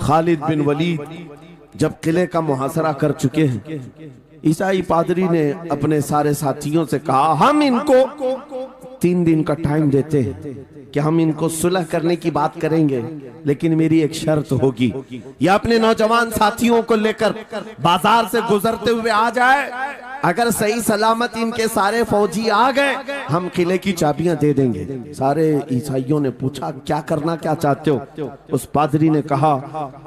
खालिद बिन वलीद जब किले का मुहासरा कर चुके हैं, ईसाई पादरी ने अपने सारे साथियों से कहा, हम इनको 3 दिन का टाइम देते हैं कि हम इनको सुलह करने की बात करेंगे, लेकिन मेरी एक शर्त होगी, या अपने नौजवान साथियों को लेकर बाजार से गुजरते हुए आ जाए, अगर सही सलामत इनके सारे फौजी आ गए हम किले की चाबियां दे देंगे। सारे ईसाइयों ने पूछा, क्या करना क्या चाहते हो? उस पादरी ने कहा,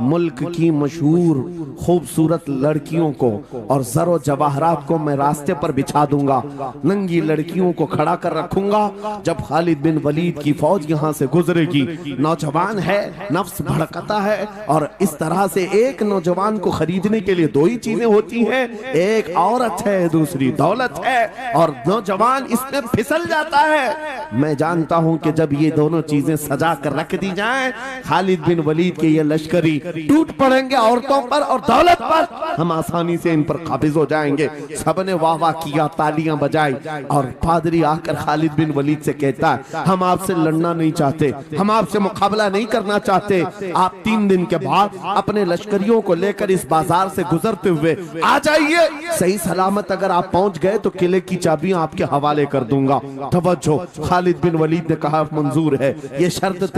मुल्क की मशहूर खूबसूरत लड़कियों को और जरो जवाहरात को मैं रास्ते पर बिछा दूंगा, नंगी लड़कियों को खड़ा कर रखूंगा, जब खालिद बिन वलीद की फौज यहाँ से गुजरेगी, नौजवान है, नफ्स भड़कता है, और इस तरह से एक नौजवान को खरीदने के लिए 2 ही चीजें होती हैं, एक औरत है, दूसरी दौलत है, और नौजवान इसमें फिसल जाता है। मैं जानता हूं कि जब ये दोनों चीजें सजा कर रख दी जाएं, खालिद बिन वलीद के ये लश्करी टूट पड़ेंगे औरतों पर और दौलत पर, हम आसानी से इन पर काबिज हो जाएंगे। सबने वाह वाह किया, तालियां बजाई, और पादरी आकर खालिद बिन वलीद से कहता है, हम आपसे लड़ना नहीं चाहते, हम आपसे मुकाबला नहीं करना चाहते, आप 3 दिन के बाद अपने लश्करियों को लेकर इस बाजार से गुजरते हुए आ जाइए, सही सलामत अगर आप पहुंच गए तो किले की चाबियां आपके हवाले कर दूंगा। तवज्जो, खालिद बिन वलीद ने कहा, मंजूर है, ये शर्त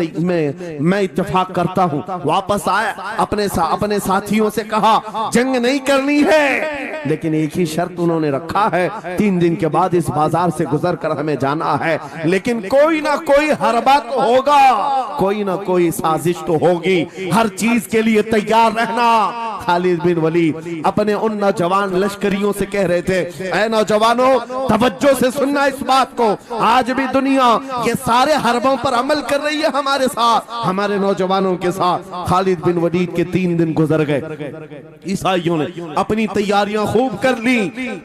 मैं इत्तेफाक करता हूं। वापस आया, अपने साथियों से कहा, जंग नहीं करनी है, लेकिन एक ही शर्त उन्होंने रखा है, 3 दिन के बाद इस बाजार से गुजर कर हमें जाना है, लेकिन कोई ना कोई हरबा तो होगा, कोई ना कोई साजिश तो होगी, हर चीज के लिए तैयार रहना। खालिद बिन वलीद अपने उन नौजवान लश्करियों से कह रहे थे, ऐ नौजवानों, तवज्जो से सुनना इस बात को, आज भी दुनिया ये सारे हरबों पर अमल कर रही है हमारे साथ, हमारे नौजवानों के साथ। खालिद बिन वलीद के 3 दिन गुजर गए, ईसाइयों ने अपनी तैयारियां खूब कर ली,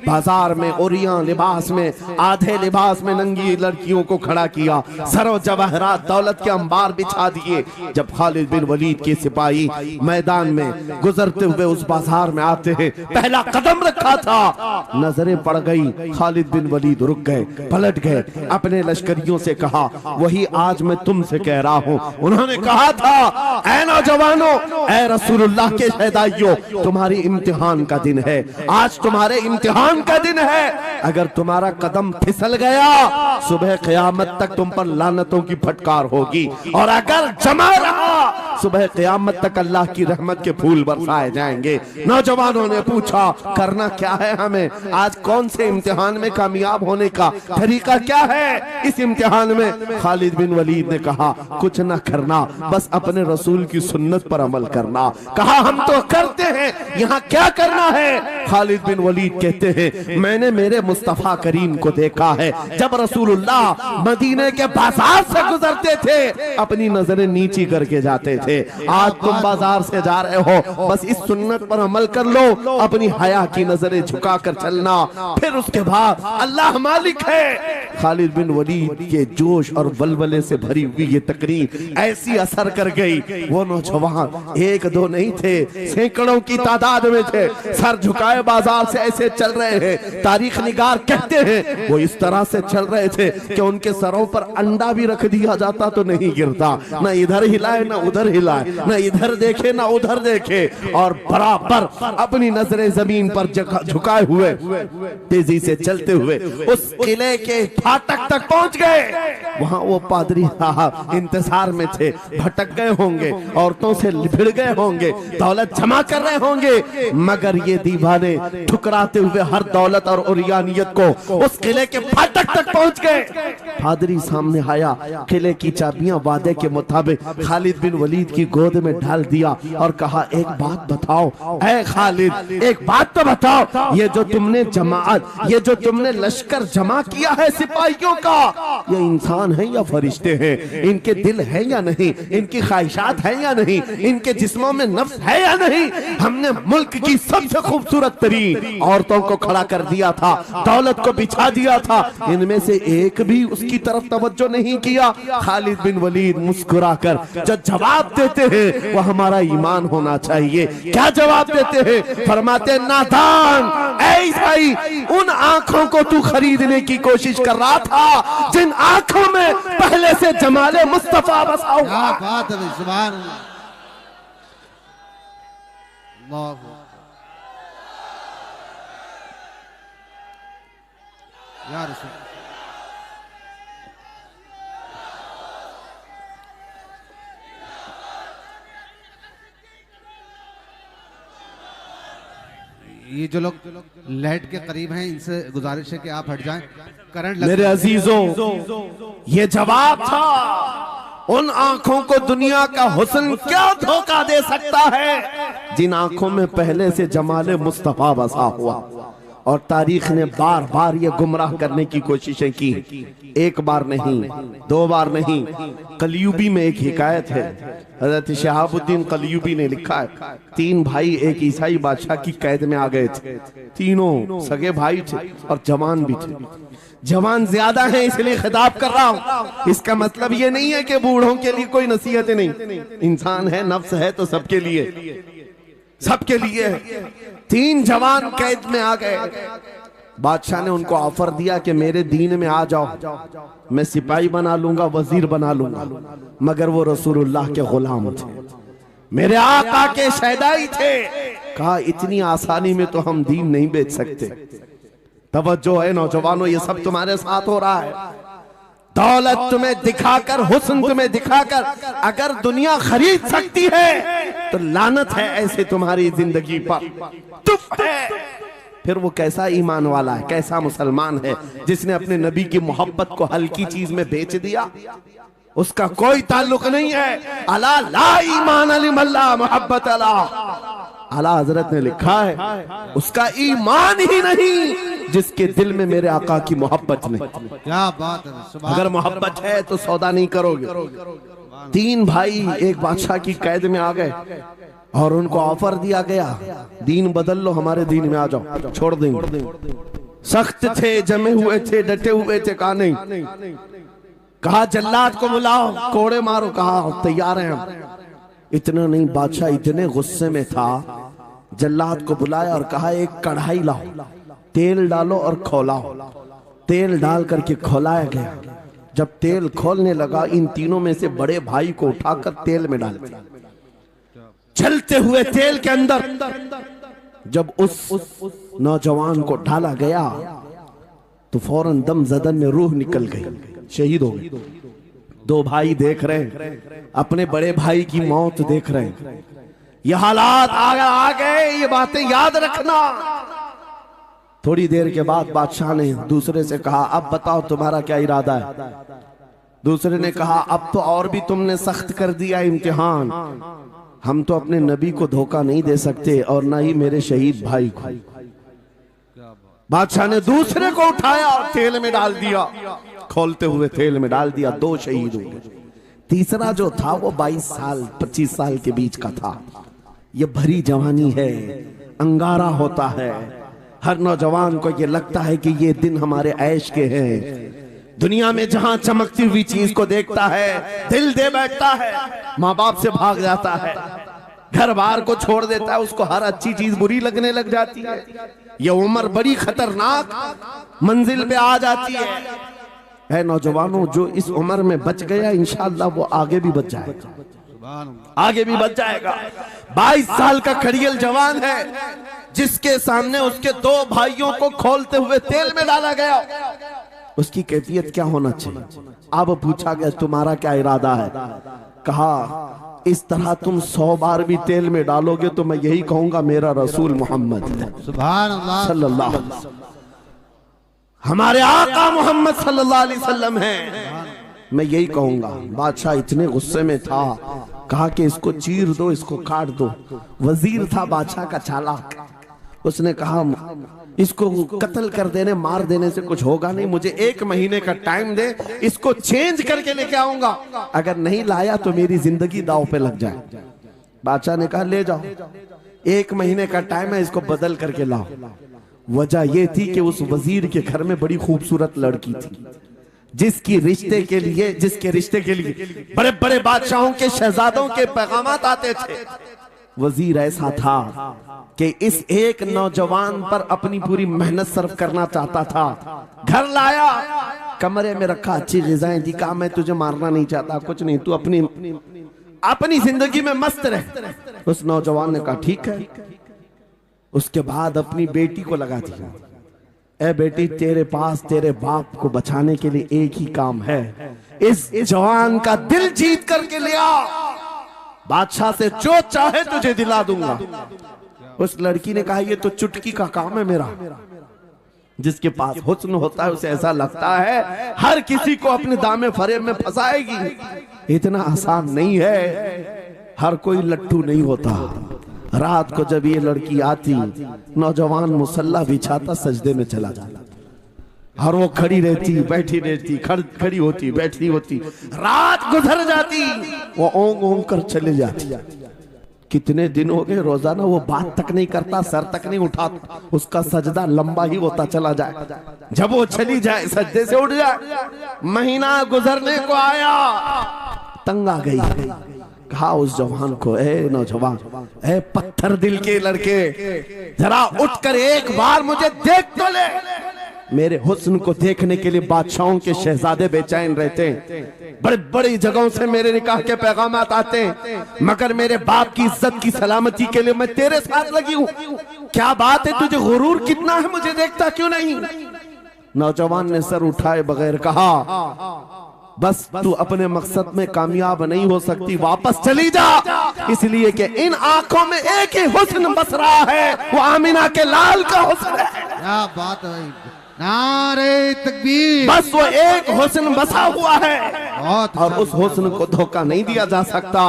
बाजार में ओरियां लिबास में, आधे लिबास में नंगी लड़कियों को खड़ा किया, सरो जवाहरात दौलत के अंबार बिछा दिए। जब खालिद बिन वलीद के सिपाही मैदान में गुजरते हुए उस बाजार में आते हैं, पहला कदम रखा था, नजरें पड़ गई, खालिद बिन वलीद रुक गए, पलट गए, अपने लश्करियों से कहा, वही आज मैं तुमसे कह रहा हूं। उन्होंने कहा था, ऐ नौजवानों, ऐ रसूलुल्लाह के शहदाइयों, तुम्हारी इम्तिहान का दिन है, आज तुम्हारे इम्तिहान का दिन है, अगर तुम्हारा कदम फिसल गया सुबह क़यामत तक तुम पर लानतों की फटकार होगी, और अगर जमा रहा सुबह क़यामत तक अल्लाह की रहमत के फूल बरसाए जाएंगे। नौजवानों ने पूछा, करना क्या है हमें, आज कौन से इम्तिहान में कामयाब होने का तरीका क्या है इस इम्तिहान में? खालिद बिन वलीद ने कहा, कुछ न करना, बस अपने रसूल की सुन्नत पर अमल करना। कहा, हम तो करते हैं, यहाँ क्या करना है? खालिद बिन वलीद कहते हैं, मैंने मेरे मुस्तफा करीम को देखा है, जब रसूलुल्लाह मदीने के बाजार से गुजरते थे अपनी नजरें नीची करके जाते थे, आज तुम बाजार से जा रहे हो, बस इस सुन्नत पर अमल कर लो, अपनी हया की नजरें झुका कर चलना, फिर उसके बाद अल्लाह मालिक है। खालिद बिन वलीद के जोश और बलबले से भरी हुई ये तकरीर ऐसी असर कर गई, वो नौजवान 1-2 नहीं थे, सैकड़ों की तादाद में थे, सर झुकाए बाजार से ऐसे चल रहे हैं। तारीख निगार कहते हैं वो इस तरह से चल रहे थे कि उनके सरों पर अंडा भी रख दिया जाता तो नहीं गिरता, न इधर हिलाए न उधर हिलाए, न इधर देखे न उधर देखे, और बराबर अपनी नजरें जमीन पर झुकाए हुए तेजी से चलते हुए उस किले के फाटक तक पहुंच गए। वहां वो पादरी साहब इंतजार में थे, भटक गए होंगे, औरतों से लिपट गए होंगे, दौलत जमा कर रहे होंगे, मगर ये दीवाने ठुकराते हुए हर दौलत और उरियानियत को उस किले के फाटक तक पहुंच गए। पादरी सामने आया, किले की चाबियां वादे के मुताबिक खालिद बिन वलीद की गोद में डाल दिया और कहा, एक बात बताओ ऐ खालिद, एक बात तो बताओ, ये जो तुमने जमात, ये जो तुमने लश्कर जमा किया है सिपाहियों का, ये इंसान है या फरिश्ते हैं? इनके दिल है या नहीं? इनकी ख्वाहिशात है या नहीं? इनके जिस्मों में नफ्स है या नहीं? हमने मुल्क की सबसे खूबसूरत तरीन औरतों को खड़ा कर दिया था, दौलत को बिछा दिया था, इनमें से एक भी उसकी तरफ तवज्जो नहीं किया। खालिद बिन वलीद मुस्कुराकर जो जवाब देते हैं वो हमारा ईमान होना चाहिए। क्या जवाब देते हैं? फरमाते, नादान, ऐसा ही उन आंखों को तू खरीदने की कोशिश कर रहा था जिन आंखों में पहले से जमाले मुस्तफा बसा हुआ। या रसूल। ये जो लोग लाइट के करीब हैं इनसे गुजारिश है कि आप हट जाएं, करंट मेरे अजीजों, ये जवाब था उन आंखों को दुनिया का हुस्न क्या धोखा दे सकता है जिन आंखों में पहले से जमाले मुस्तफा बसा हुआ। और तारीख ने बार बार ये गुमराह करने की कोशिशें की, एक बार नहीं, दो बार नहीं। कलयुबी में एक हिकायत है, हजरत शहाबुद्दीन कलयुबी ने लिखा है, 3 भाई एक ईसाई बादशाह की कैद में आ गए थे। तीनों सगे भाई थे और जवान भी थे। जवान ज्यादा है इसलिए खिताब कर रहा हूं। इसका मतलब ये नहीं है कि बूढ़ों के लिए कोई नसीहतें नहीं, इंसान है, नफ्स है, तो सबके लिए, सबके लिए। 3 जवान कैद में आ गए। बादशाह ने उनको ऑफर दिया कि मेरे दीन में आ जाओ, मैं सिपाही बना लूंगा, वजीर बना लूंगा। मगर वो रसूलुल्लाह के गुलाम थे, मेरे आका के शहदाई थे। कहा इतनी आसानी में तो हम दीन नहीं बेच सकते। तवज्जो है नौजवानों, ये सब तुम्हारे साथ हो रहा है। दौलत तुम्हें दिखाकर, हुस्न तुम्हें दिखाकर अगर दुनिया खरीद सकती है तो लानत है ऐसे तुम्हारी जिंदगी पर। तुफ है। फिर वो कैसा ईमान वाला है, कैसा मुसलमान है जिसने अपने नबी की मोहब्बत को हल्की चीज में बेच दिया। उसका कोई ताल्लुक नहीं है। अला ला ईमान अलिमल्ला मोहब्बत अला। आला हजरत ने लिखा है उसका ईमान ही नहीं जिसके दिल में मेरे आका की मोहब्बत नहीं। क्या बात है। अगर मोहब्बत है तो सौदा नहीं करोगे। 3 भाई एक बादशाह की कैद में आ गए और उनको ऑफर दिया गया, दीन बदल लो, हमारे दीन में आ जाओ, छोड़ देंगे। सख्त थे, जमे हुए थे, डटे हुए थे। कहा नहीं। कहा जल्लाद को बुलाओ, कोड़े मारो। कहा तैयार हैं हम। इतना नहीं, बादशाह इतने गुस्से में था, जल्लाद को बुलाया और कहा एक कढ़ाई लाओ, तेल डालो और खौलाओ। तेल डाल करके खौलाया गया। जब तेल खोलने लगा, इन तीनों में से बड़े भाई को उठाकर तेल में डाल दिया। चलते हुए तेल के अंदर जब उस नौजवान को डाला गया तो फौरन दम जदन में रूह निकल गई, शहीद हो गई। 2 भाई देख रहे हैं, अपने बड़े भाई की मौत देख रहे हैं। ये हालात आ गए, ये बातें याद रखना। थोड़ी देर के बाद बादशाह ने दूसरे से कहा अब बताओ तुम्हारा क्या इरादा है। दूसरे ने कहा अब तो और भी तुमने सख्त कर दिया इम्तिहान, हम तो अपने नबी को धोखा नहीं दे सकते और ना ही मेरे शहीद भाई को। बादशाह ने दूसरे को उठाया और तेल में डाल दिया, खोलते हुए तेल में डाल दिया। 2 शहीद हो गए। तीसरा जो था वो 22 साल 25 साल के बीच का था। ये भरी जवानी है, अंगारा होता है। हर नौजवान को ये लगता है कि ये दिन हमारे ऐश के हैं। दुनिया में जहां चमकती हुई चीज को देखता है दिल दे बैठता है, माँ बाप से भाग जाता है, घर बार को छोड़ देता है, उसको हर अच्छी चीज बुरी लगने लग जाती है। ये उम्र बड़ी खतरनाक मंजिल पे आ जाती है नौजवानों, जो इस उम्र में बच गया इंशाअल्लाह वो आगे भी बच जाएगा, आगे भी बच जाएगा। 22 साल का खड़ियल जवान है जिसके सामने उसके 2 भाइयों को खोलते हुए तेल में डाला गया। उसकी कैफियत क्या होना चाहिए। अब पूछा गया तुम्हारा क्या इरादा है। कहा इस तरह तुम 100 बार भी तेल में डालोगे तो मैं यही कहूंगा मेरा रसूल मोहम्मद सुभान अल्लाह सल्लल्लाहु अलैहि वसल्लम, हमारे आका मोहम्मद सल्लल्लाहु अलैहि वसल्लम है, मैं यही कहूंगा। बादशाह इतने गुस्से में था, कहा कि इसको चीर दो, इसको काट दो। वजीर था बादशाह का चालाक, उसने कहा इसको कत्ल कर देने, मार देने से कुछ होगा नहीं, मुझे 1 महीने का टाइम दे, इसको चेंज करके लेके आऊंगा, अगर नहीं लाया तो मेरी जिंदगी दांव पे लग जाए। बादशाह ने कहा ले जाओ, 1 महीने का टाइम है, इसको बदल करके लाओ। वजह यह थी कि उस वजीर के घर में बड़ी खूबसूरत लड़की थी जिसके रिश्ते के लिए बड़े बड़े बादशाहों के शहजादों के पैगामात आते थे। वजीर ऐसा था कि इस एक नौजवान पर अपनी पूरी मेहनत सर्व करना चाहता था। घर लाया, कमरे में रखा, अच्छी ग़िज़ाएं दी, कहा मैं तुझे मारना नहीं चाहता, कुछ नहीं, तू अपनी अपनी जिंदगी में मस्त रहे। उस नौजवान ने कहा ठीक है। उसके बाद अपनी बेटी को लगा दिया, ए बेटी तेरे पास तेरे बाप को बचाने के लिए एक ही काम है, इस जवान का दिल जीत करके ले आ, बादशाह से जो चाहे तुझे दिला दूंगा। उस लड़की ने कहा ये तो चुटकी का काम है मेरा। जिसके पास हुस्न होता है उसे ऐसा लगता है हर किसी को अपने दामे फरेब में फंसाएगी। इतना आसान नहीं है, हर कोई लट्टू नहीं होता। रात को जब ये लड़की आती, नौजवान मुसल्ला बिछाता, सजदे में चला जाता और वो खड़ी रहती बैठी रहती, खड़ी होती बैठी होती, रात गुजर जाती, वो ओंग ओंग कर चले जाती। कितने दिन हो गए, रोजाना वो बात तक नहीं करता, सर तक नहीं उठाता, उसका सजदा लंबा ही होता चला जाए। जब वो चली जाए सजदे से उठ जाए। महीना गुजरने को आया, तंग आ गई, कहा उस जवान को, ए नौजवान, ए पत्थर दिल के लड़के, जरा उठकर एक बार मुझे देख तो ले। मेरे हुस्न को देखने के लिए बादशाहों के शहजादे बेचैन रहते हैं, बड़े बड़ी जगहों से मेरे निकाह के पैगामात आते हैं, मगर मेरे बाप की इज्जत की सलामती के लिए मैं तेरे साथ लगी हूँ। क्या बात है, तुझे गुरूर कितना है, मुझे देखता क्यों नहीं? नौजवान ने सर उठाए बगैर कहा, बस तू अपने मकसद में कामयाब नहीं हो सकती, वापस चली जा, इसलिए कि इन आंखों में एक ही हुस्न बस रहा है, वो आमिना के लाल का हुस्न है। क्या बात है, नारे तकबीर। बस वो एक हुस्न बसा हुआ है बहुत और उस हुस्न को धोखा नहीं दिया जा सकता।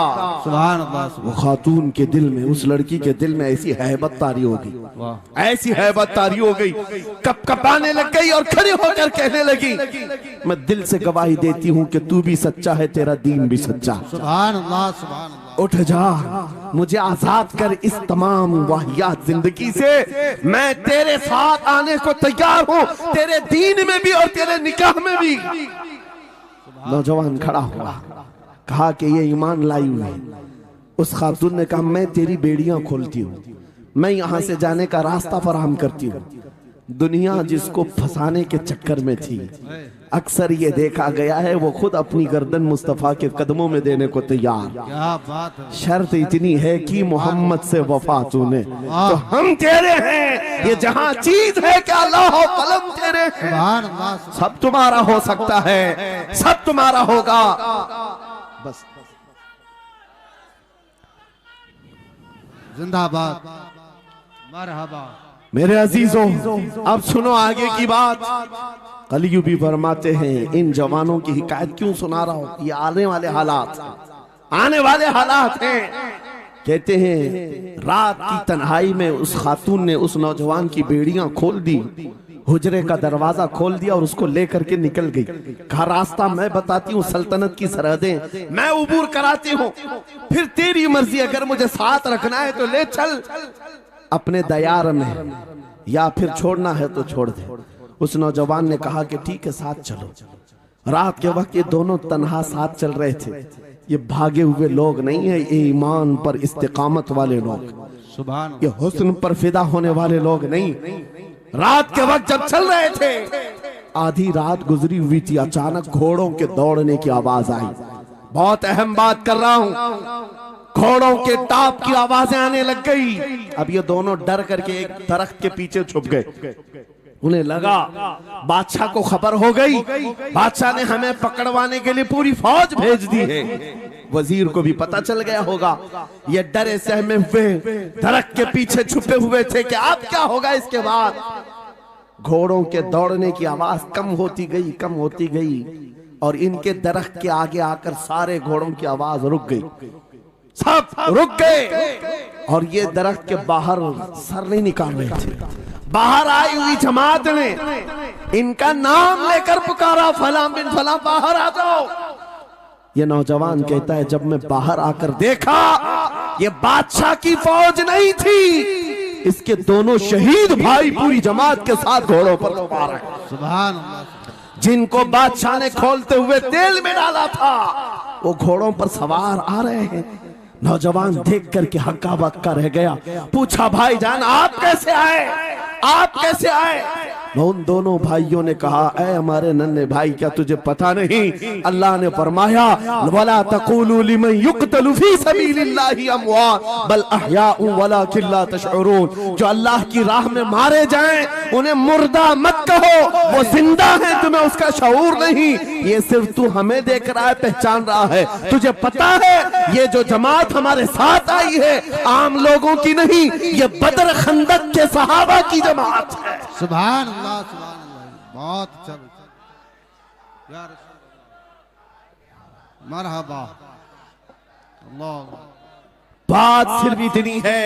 सुभान अल्लाह। वो खातून के दिल में, उस लड़की के दिल में ऐसी हैबत तारी हो गई, ऐसी हैबत तारी हो गई, कपकपाने लग गई और खड़ी होकर कहने लगी, मैं दिल से गवाही देती हूँ कि तू भी सच्चा है, तेरा दीन भी सच्चा। सुभान अल्लाह, सुभान अल्लाह। उठ जा, मुझे आजाद कर इस तमाम वाहियात जिंदगी से, मैं तेरे साथ आने को तैयार हूँ, तेरे दीन में भी और तेरे निकाह में भी। नौजवान खड़ा हुआ, कहा कि ये ईमान लाई हुई। उस खातून ने कहा, मैं तेरी बेड़ियां खोलती हूँ, मैं यहाँ से जाने का रास्ता फराहम करती हूँ। दुनिया जिसको फंसाने के चक्कर में थी, अक्सर ये देखा गया है वो खुद अपनी गर्दन मुस्तफा के कदमों में देने को तैयार। क्या बात है। शर्त इतनी है कि मोहम्मद से वफा तूने तो हम तेरे हैं, ये जहां चीज है क्या अल्लाह कलम तेरे हैं। सुभान अल्लाह। सब तुम्हारा हो सकता है, सब तुम्हारा होगा, बस जिंदाबाद, मरहबा। मेरे अजीजों, अब सुनो आगे की बात। कलियू भी फरमाते हैं, इन जवानों की हिकायत क्यों सुना रहा हूं, ये आने वाले हालात, आने वाले हालात हैं। कहते हैं रात की तन्हाई में उस खातून ने उस नौजवान की बेड़ियां खोल दी, हुजरे का दरवाजा खोल दिया और उसको लेकर के निकल गई। कहा रास्ता मैं बताती हूँ, सल्तनत की सरहदें मैं उबूर कराती हूँ, फिर तेरी मर्जी, अगर मुझे साथ रखना है तो ले चल अपने दयार में, या फिर छोड़ना है तो छोड़ दे। उस नौजवान ने कहा कि ठीक है साथ चलो। रात के वक्त ये दोनों तन्हा साथ चल रहे थे। ये भागे हुए लोग नहीं है, ये ईमान पर इस्तिकामत वाले लोग, सुभान, ये हुस्न पर फिदा होने वाले लोग नहीं। रात के वक्त जब चल रहे थे, आधी रात गुजरी हुई थी, अचानक घोड़ों के दौड़ने की आवाज आई। बहुत अहम बात कर रहा हूं, घोड़ों के टाप की आवाजें आने लग गई। अब ये दोनों डर करके एक दरख्त के पीछे छुप गए। उन्हें लगा बादशाह को खबर हो गई, बादशाह ने हमें पकड़वाने के लिए पूरी फौज भेज दी है। वजीर को भी पता चल गया होगा, ये डरे सहमे हुए दरख्त के पीछे छुपे हुए थे कि अब क्या होगा इसके बाद। घोड़ों के दौड़ने की आवाज कम होती गई, कम होती गई, और इनके दरख्त के आगे आकर सारे घोड़ों की आवाज रुक गई, सब रुक गए। और ये दरख्त के बाहर सर नहीं निकाल रहे थे। बाहर आई हुई जमात ने इनका नाम लेकर पुकारा, फलां बिन फलां बाहर आ जाओ। ये नौजवान कहता है जब मैं बाहर आकर देखा, ये बादशाह की फौज नहीं थी, इसके दोनों शहीद भाई पूरी जमात के साथ घोड़ों पर सवार हैं। सुभान अल्लाह। जिनको बादशाह ने खोलते हुए तेल में डाला था, वो घोड़ों पर सवार आ रहे हैं। नौजवान देख करके हक्का बक्का रह गया। पूछा भाईजान आप कैसे आए, आप कैसे आए? उन दोनों भाइयों ने कहा, ऐ हमारे नन्हे भाई, क्या तुझे पता नहीं अल्लाह ने फरमाया वला तक़ूलू लिमन युक़तलु फी सबीलिल्लाहि अमवात बल अहयाउ वलाकिन ला तशऊरून। जो अल्लाह की राह में मारे जाएं उन्हें मुर्दा मत कहो, वो जिंदा है, तुम्हें उसका शऊर नहीं। ये सिर्फ तू हमें देख रहा है, पहचान रहा है। तुझे पता है ये जो जमात हमारे साथ आई है आम लोगों की नहीं, ये बदर खंदक के सहाबा की जमात है। सुभान अल्लाह, सुभान अल्लाह, बहुत अच्छा या रसूल अल्लाह, मरहबा। अल्लाह, बात सिर्फ इतनी है,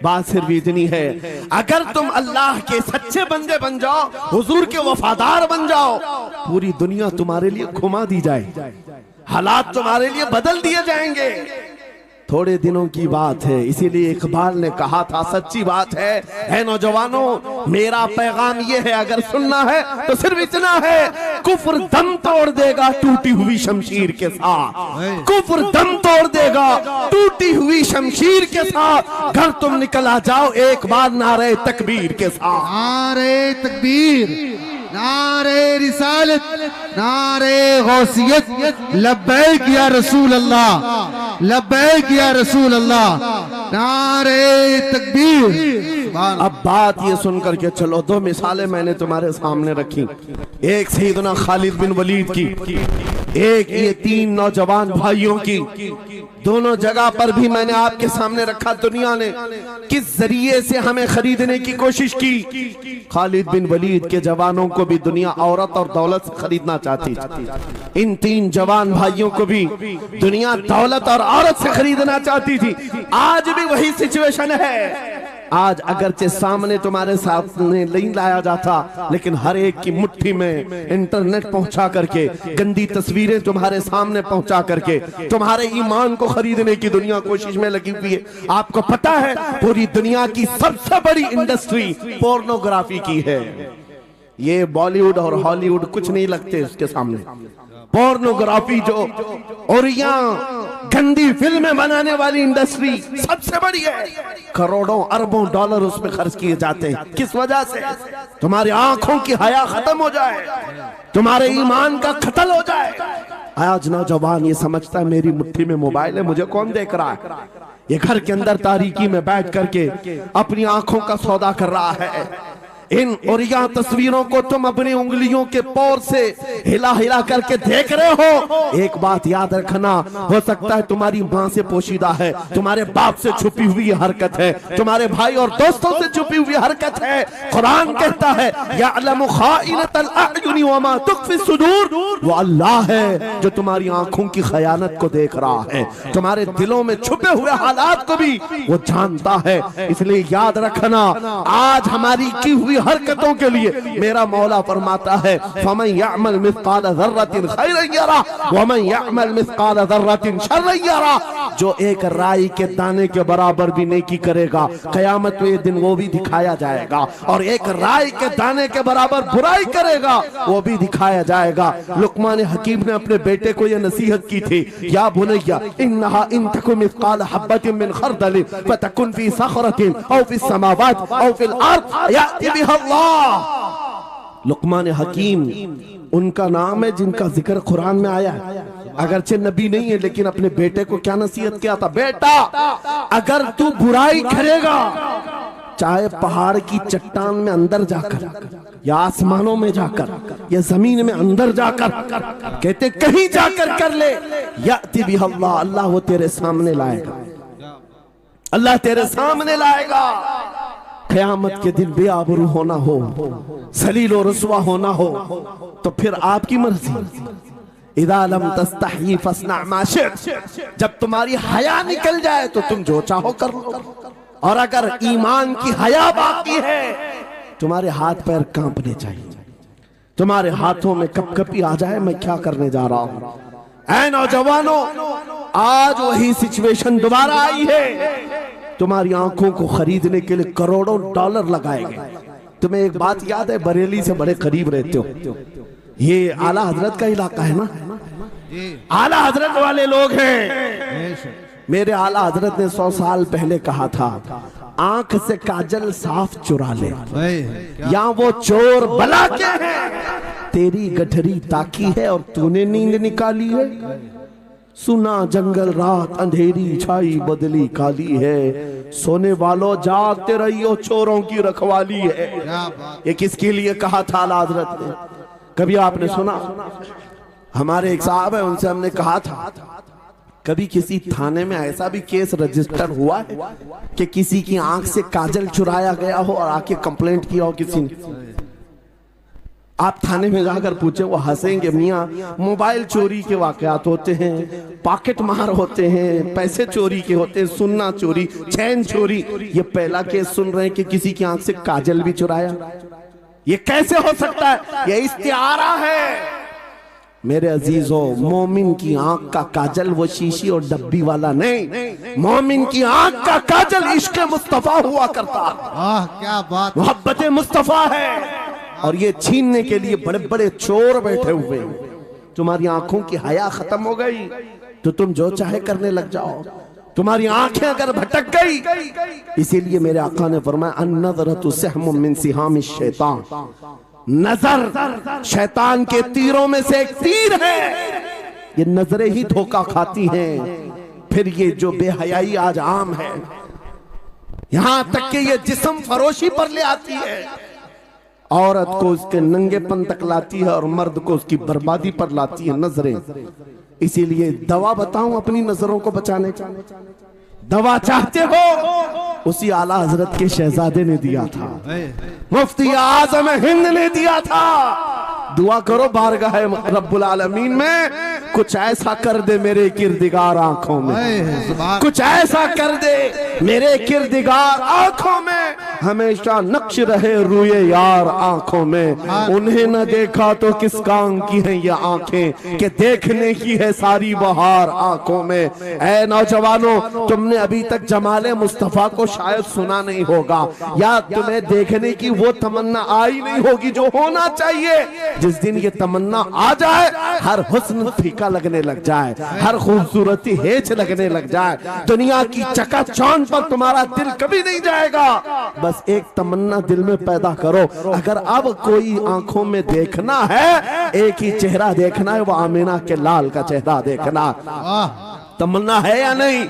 बात सिर्फ इतनी है, अगर तुम अल्लाह के सच्चे बंदे बन जाओ, हुजूर के वफादार बन जाओ, पूरी दुनिया तुम्हारे लिए घुमा दी जाए, हालात तुम्हारे लिए बदल दिए जाएंगे। थोड़े दिनों की बात है, इसीलिए इकबाल ने कहा था, सच्ची बात है नौजवानों, मेरा पैगाम ये है, अगर सुनना है तो सिर्फ इतना है, कुफ्र दम तोड़ देगा टूटी हुई शमशीर के साथ, कुफ्र दम तोड़ देगा टूटी हुई शमशीर के साथ। घर तुम निकल आ जाओ एक बार नारे तकबीर के साथ। नारे तकबीर, नारे रिसालत, नारे गौसियत, लब्बैक या रसूल अल्लाह, लब्बैक या रसूल अल्लाह, नारे तकबीर। अब बात ये सुनकर के चलो, दो मिसालें मैंने तुम्हारे सामने रखी, एक सैयदना खालिद बिन वलीद की, एक ये तीन नौजवान भाइयों की। दोनों जगह पर भी मैंने आपके सामने रखा दुनिया ने किस जरिए से हमें खरीदने की कोशिश की। खालिद बिन वलीद के जवानों को भी दुनिया औरत और दौलत से खरीदना चाहती थी, इन तीन जवान भाइयों को भी दुनिया दौलत और औरत से खरीदना चाहती थी। आज भी वही सिचुएशन है। आज अगरचे सामने तुम्हारे सामने नहीं लाया जाता, लेकिन हर एक की मुट्ठी में इंटरनेट पहुंचा करके, गंदी तस्वीरें तुम्हारे सामने पहुंचा करके तुम्हारे ईमान को खरीदने की दुनिया कोशिश में लगी हुई है। आपको पता है पूरी दुनिया की सबसे बड़ी इंडस्ट्री पोर्नोग्राफी की है। ये बॉलीवुड और हॉलीवुड कुछ नहीं लगते उसके सामने। पोर्नोग्राफी जो और यहाँ गंदी फिल्में बनाने वाली इंडस्ट्री सबसे बड़ी है, करोड़ों अरबों डॉलर उसमें खर्च किए जाते हैं। किस वजह से? तुम्हारी आंखों की हया खत्म हो जाए, तुम्हारे ईमान का कत्ल हो जाए। आज नौजवान ये समझता है मेरी मुट्ठी में मोबाइल है, मुझे कौन देख रहा है। ये घर के अंदर तारीकी में बैठ करके अपनी आंखों का सौदा कर रहा है। इन और यहाँ तस्वीरों को तुम अपनी उंगलियों के पौर से हिला हिला करके देख रहे हो। एक बात याद रखना, हो सकता है तुम्हारी माँ से पोशीदा है, तुम्हारे बाप से छुपी हुई हरकत है, तुम्हारे भाई और दोस्तों से छुपी हुई हरकत है। कुरान कहता है यअलमु खाइनतल अयुनि वमा तुख्फी सुदूर, वो अल्लाह है जो तुम्हारी आंखों की खयानत को देख रहा है, तुम्हारे दिलों में छुपे हुए हालात को भी वो जानता है। इसलिए याद रखना, आज हमारी की हुई हरकतों के लिए मेरा मौला फरमाता है फमन यअमल मिस्काल ज़र्रतिन खैरन यरा वमन यअमल मिस्काल ज़र्रतिन शर्रन यरा। जो एक राई के दाने के बराबर भी नेकी करेगा, कयामत में ये दिन वो भी दिखाया जाएगा, और एक राई के दाने के बराबर बुराई करेगा वो भी दिखाया जाएगा। लुकमान हकीम ने अपने बेटे को ये नसीहत की थी, या बुनैया इन्नहा इन तकु मिस्काल हब्बतिन मिन खरदलिन फतकुन फी सखरतिन औ फी समावात औ फिल अर्द याति बिहा अल्लाह। लुकमान हकीम उनका नाम है जिनका जिक्र कुरान में आया है, अगरचे नबी नहीं है, लेकिन अपने बेटे को क्या नसीहत किया था, बेटा अगर तू बुराई करेगा, चाहे पहाड़ की चट्टान में अंदर जाकर या आसमानों में जाकर या जमीन में अंदर जाकर, कहते कहीं जाकर कर ले, याति बिहा अल्लाह, अल्लाह वो तेरे सामने लाएगा, अल्लाह तेरे सामने लाएगा। क़यामत के दिन बेआबरू होना हो, जलील और रुसवा होना हो, तो फिर आपकी मर्जी। इज़ा लम तस्तही फस्ना मा शि'त, जब तुम्हारी हया निकल जाए तो तुम जो चाहो कर लो, और अगर ईमान की हया बाकी है तुम्हारे हाथ पैर कांपने चाहिए, तुम्हारे हाथों में कपकपी आ जाए मैं क्या करने जा रहा हूं। ऐ नौजवानों, आज वही सिचुएशन दोबारा आई है। तुम्हारी आंखों को खरीदने के लिए करोड़ों डॉलर लगाए गए। तुम्हें एक बात याद है, बरेली से बड़े करीब रहते हो, ये आला हजरत का इलाका है ना, आला हजरत वाले लोग हैं। मेरे आला हजरत ने 100 साल पहले कहा था, आंख से काजल साफ चुरा ले, क्या या वो चोर बला के है, तेरी गठरी ताकी है और तूने नींद निकाली है। सुना जंगल रात अंधेरी छाई बदली काली है, सोने वालों जागते रहियो चोरों की रखवाली है। बात। ये किसके लिए कहा था आला हजरत ने? कभी आपने सुना? हमारे एक साहब है, उनसे हमने कहा था कभी किसी थाने में ऐसा भी केस रजिस्टर हुआ है कि किसी की आंख से काजल चुराया गया हो और आके कंप्लेंट किया हो किसी ने? आप थाने में जाकर पूछे, वो हंसेंगे। मियाँ, मोबाइल चोरी के वाकयात होते हैं, पॉकेट मार होते हैं, पैसे चोरी के होते हैं, सुन्ना चोरी, चैन चोरी। ये पहला केस सुन रहे हैं कि किसी की आंख से काजल भी चुराया। ये कैसे हो सकता है? ये इस्तिआरा है। मेरे अजीजों, मोमिन की आंख का काजल वो शीशी और डब्बी वाला नहीं, मोमिन की आंख का काजल इश्क मुस्तफा हुआ करता। क्या बात। मोहब्बत मुस्तफा है। और ये छीनने के लिए बड़े बड़े चोर बैठे हुए हैं। तुम्हारी आंखों की हया खत्म हो गई तो तुम जो चाहे करने लग जाओ। तुम्हारी आंखें अगर भटक गई, इसीलिए मेरे आका ने फरमाया अन्नज़रतु सहमुम मिन सिहामिश शैतान, नजर शैतान के तीरों में से एक तीर है। ये नजरें ही धोखा खाती हैं। फिर ये जो बेहयाई आज आम है, यहां तक कि ये जिस्म फरोशी पर ले आती है, औरत को उसके नंगेपन तक लाती है और मर्द को उसकी बर्बादी पर लाती है नजरें। इसीलिए दवा बताऊं अपनी नजरों को बचाने का? दवा चाहते हो? उसी आला हजरत के शहजादे ने दिया था, मुफ्ती आजम हिंद ने दिया था। दुआ करो बारगाह रब्बुल आलमीन में कुछ ऐसा कर दे मेरे किरदिगार आंखों में, कुछ ऐसा कर दे मेरे किरदिगार आंखों में, हमेशा नक्श रहे रूए यार आंखों में। उन्हें न देखा तो किस काम की है ये आंखें कि देखने की है सारी बहार आंखों में। ऐ नौजवानों, तुमने अभी तक जमाले मुस्तफा को शायद सुना नहीं होगा, या तुम्हें देखने की वो तमन्ना आई नहीं होगी जो होना चाहिए। जिस दिन ये तमन्ना आ जाए, हर हुस्न फीका लगने लग जाए, हर खूबसूरती हेच लगने लग जाए, दुनिया की चकाचौंध पर तुम्हारा दिल कभी नहीं जाएगा। बस एक तमन्ना दिल में पैदा करो, अगर अब कोई आंखों में देखना है, एक ही चेहरा देखना है, वो आमीना के लाल का चेहरा देखना। तमन्ना है या नहीं?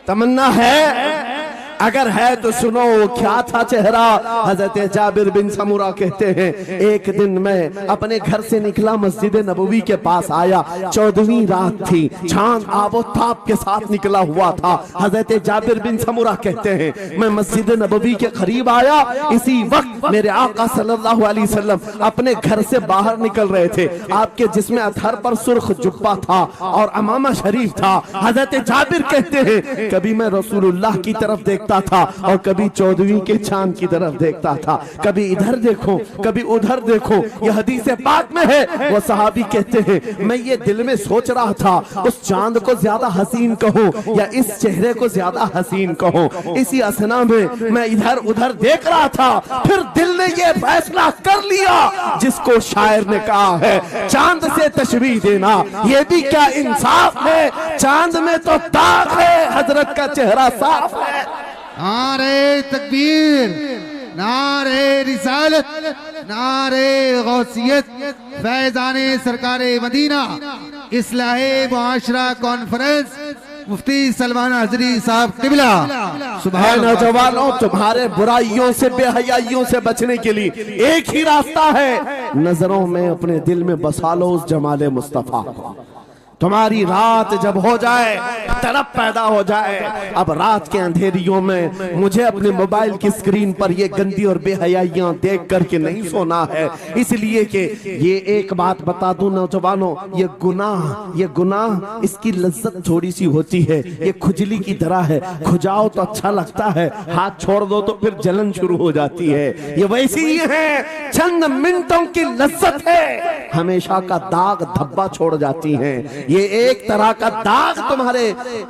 तमन्ना है? अगर है तो सुनो क्या था चेहरा। हजरत जाबिर बिन समुरा कहते हैं, एक दिन मैं अपने घर से निकला, मस्जिद नबवी के पास आया, 14वीं रात थी, चांद आबोताब के साथ निकला हुआ था। हजरत जाबिर बिन समुरा कहते हैं, मैं मस्जिद नबवी के करीब आया, इसी वक्त मेरे आका सल्लल्लाहु अलैहि वसल्लम अपने घर से बाहर निकल रहे थे। आपके जिस्म अतहर पर सुर्ख जुब्बा था और अमामा शरीफ था। हजरत जाबिर कहते हैं, कभी मैं रसूलुल्लाह की तरफ देखता था और कभी 14वीं के चांद की तरफ देखता था, कभी इधर देखो कभी उधर देखो। यह हदीस पाक में है। वो सहाबी कहते हैं, मैं ये दिल में सोच रहा था, उस चांद को ज्यादा हसीन कहूं या इस चेहरे को ज्यादा हसीन कहूं। इसी असना में मैं इधर उधर देख रहा था, फिर दिल ने ये फैसला कर लिया जिसको शायर ने कहा है, चांद से तशबीह देना ये भी क्या इंसाफ है, चांद में तो दाग है, हजरत का चेहरा साफ है। नारे तकबीर, नारे रिसालत, नारे गौसियत, फैजाने सरकारे मदीना, इस्लाहे मुआशरा कॉन्फ्रेंस, मुफ्ती सलमान हजरी साहब किबला। सुबह नौजवानों, तुम्हारे बुराइयों से बेहयाइयों से बचने के लिए एक ही रास्ता है, नजरों में अपने दिल में बसा लो उस जमाले मुस्तफा को। तुम्हारी रात जब हो जाए, तड़प पैदा हो जाए, अब रात के अंधेरियों में मुझे अपने मोबाइल की स्क्रीन पर ये गंदी और बेहयाइयां देख करके नहीं सोना है। इसलिए कि ये एक बात बता दूं नौजवानों, ये गुनाह इसकी लज्जत थोड़ी सी होती है, ये खुजली की तरह है, खुजाओ तो अच्छा लगता है, हाथ छोड़ दो तो फिर जलन शुरू हो जाती है। ये वैसी ही है, चंद मिनटों की लज्जत है, हमेशा का दाग धब्बा छोड़ जाती है। ये एक तरह का दाग तुम्हारे